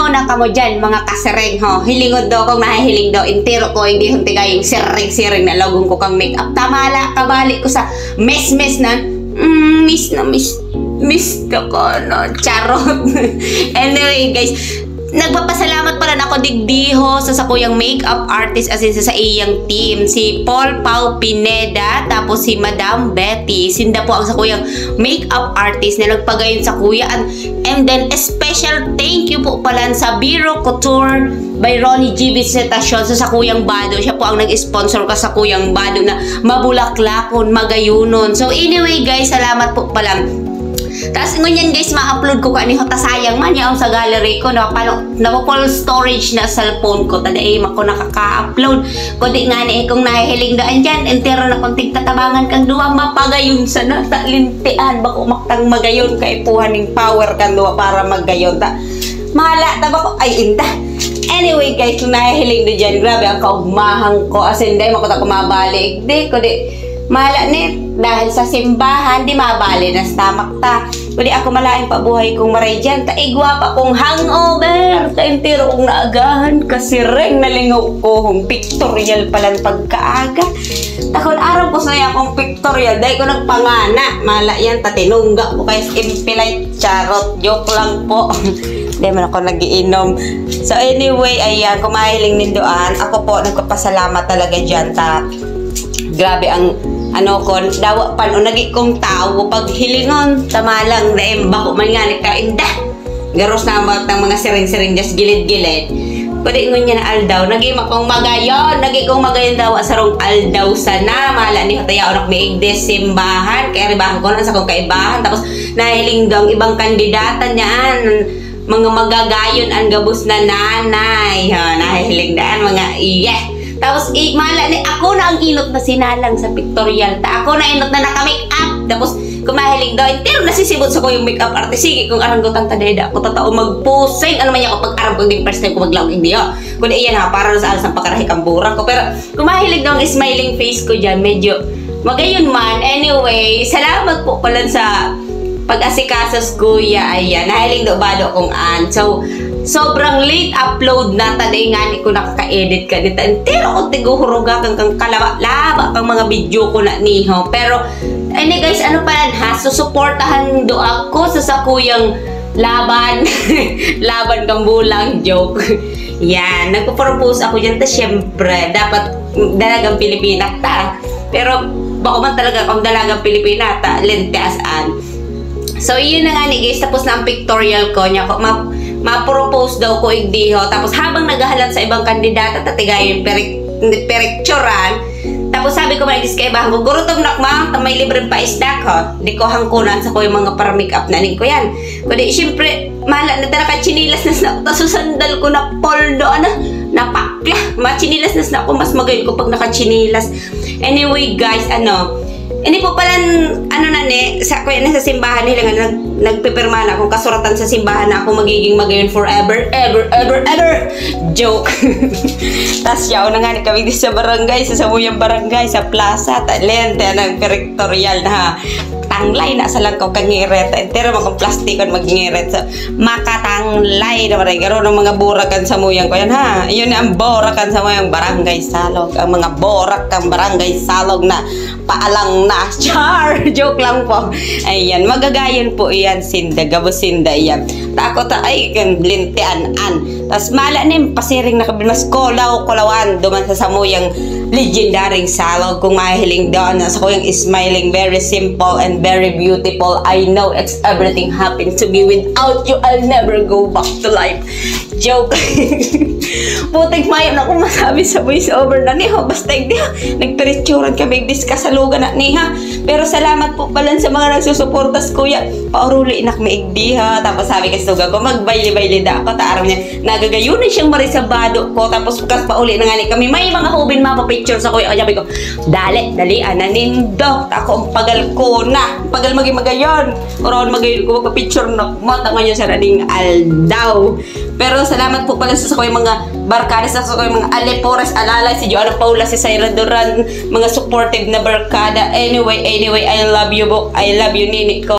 na kamo dyan, mga kasering ho. Hilingod daw kung nahihiling daw. Intero ko, hindi hunti kayong siring na lagong ko kang make-up. Tamala, kabalik ko sa miss na. Miss ka ko, no? Charot. Anyway, guys, nagpapasalamat pala na ako digdiho sa kuyang makeup artist as in sa iyang team. Si Paul Pau Pineda, tapos si Madam Betty. Sinda po ang sa kuyang makeup artist na nagpagayon sa kuya. And then, a special thank you po pala sa Biro Couture by Ronnie G. Visitacion sa kuyang Bado. Siya po ang nag-sponsor ka sa kuyang Bado na mabulaklakon, magayunon. So, anyway guys, salamat po pala. Tapos ngunyan guys, ma-upload ko kaniho ta sayang man yaw sa gallery ko na full storage na cellphone ko tada ako nakaka-upload ko di nga ni kung nahihiling daan dyan entero na konting tatabangan kang duwa mapagayon sa nata lintian bako maktang magayon kay puhaning power kan duwa para magayon ta mahala ta bako ay inda. Anyway guys, kung nahihiling do dyan grabe ang kaugmahan ko as in day makuta ko mabalik di ko di mahala ni dahil sa simbahan di mabali na stomach ta kundi ako malaing pabuhay kong maray dyan ta igwapa kong hangover ta entero kong naagahan kasi ring nalingaw ko kong pictorial palang pagkaaga takon araw ko sa akong pictorial dahil ko nagpangana mala yan ta tinungga ko kay impilite charot joke lang po di man ako nagiinom so anyway ayan kung mahiling nindoan ako po nagpapasalamat talaga dyan ta grabe ang ano ko, dawa pan o nagi kong tao pag hilingon, tamalang daim bako man nga ka inda. Garos na mga siring-siring just gilid-gilid. Pwede ngun yan aldaw, nagi makong magayon, nagi kong magayon daw sarong aldaw sana, mala ni Hotaya onak may igdes simbahan, kaya ribahan ko na sa kong kaibahan, tapos nahiling daw ang ibang kandidata niyaan, mga magagayon ang gabos na nanay, ha, nahiling daan mga Tapos, mala ni ako na ang inot na sinalang sa pictorial. Ako na inot na naka-make up. Tapos, kumahiling daw, entero nasisibot sa ko yung make-up artist. Sige, kung arang ko tang tadeda, ako tatao magpusing. Ano man yan kapag arang ko yung first time ko maglawag hindi yun. Kundi iyan ha, para sa alas ng pagkarahik ang burak ko. Pero, kumahilig daw ang smiling face ko dyan. Medyo, magayon man. Anyway, salamat po pala sa pag-asikasas kuya. Ayan, nahiling daw bado akong So, sobrang late upload na taday nga ni ko nakaka-edit ka dito. Entero ko tiguhuruga kang kalaba kang mga video ko na niho. Pero, ano guys, ano pa yan ha? Susuportahan do ako sa kuyang laban. Laban kang bulang joke. Yan, nagpo-propose ako dyan. Tas syempre, dapat dalagang Pilipina ta. Pero, bako man talaga kung dalagang Pilipina ta, lenteasan. So, yun na nga ni guys. Tapos na ang pictorial ko niya. Ma-propose daw ko igdiho. Tapos habang naghahalan sa ibang kandidata, tatigayon perikturan. Tapos sabi ko man, kay bahan ko, gurutom nakma, may libreng paisdak ho. Di ko hangkunan sa ko yung mga para-makeup na nin ko yan. Kundi, syempre, mahala na talaga chinilas na tasusandal ko na poldo, napakla. Machinilas na ako, mas magayon ko pag nakachinilas. Anyway, guys, hindi po pala, sa simbahan nila, nagpipirma na akong kasuratan sa simbahan na ako magiging magayon forever, ever. Joke. Tas yaw na nga ni kami sa barangay, sa Samuyang Barangay, sa plaza, talente, nagperektorial na tanglay na sa lang ko kangiret. Entero makong plastikon magingiret. So, makatanglay na maray. Garo ng mga burakan sa Muyang ko yan ha. Yun ang burakan sa Muyang Barangay Salog. Ang mga borak ng Barangay Salog na paalang na. Char! Joke lang po. Ayan, magagayon po iyan, sinda, gabos sinda iyan. Tako ta, ay, kan lintian-an. Tas mala nim, pasiring na kabimas kulawan, duman sa Samuyang legendaring Salog. Kung mahihiling doon, sa kuyang smiling, very simple and very beautiful. I know it's everything happened to me. Without you, I'll never go back to life. Joke. Putik mayo na kung masabi sa voice over na niha. Basta hindi ha. Nagpiritsuran kami diskasalugan na niha. Pero salamat po pala sa mga nagsusuportas kuya. Pauruli inak maigdi ha. Tapos sabi kasi suga ko magbayli-bayli da ako. Taaraw niya nagagayunan siyang marisabado ko. Tapos bukas pauli na nga ni kami. May mga hubin mapapicture sa kuya. Sabi ko, dali ananindo. Ako ang pagal ko na. Pagal magayon. Oron magayon ko magpapicture na. Mata nga niya sa rading aldaw. Pero salamat po pala sa kuyang mga barkada, sa kuyang mga Alipores, Alalay, si Joanna Paula, si Saira Duran, mga supportive na barkada. Anyway, I love you, Nini ko.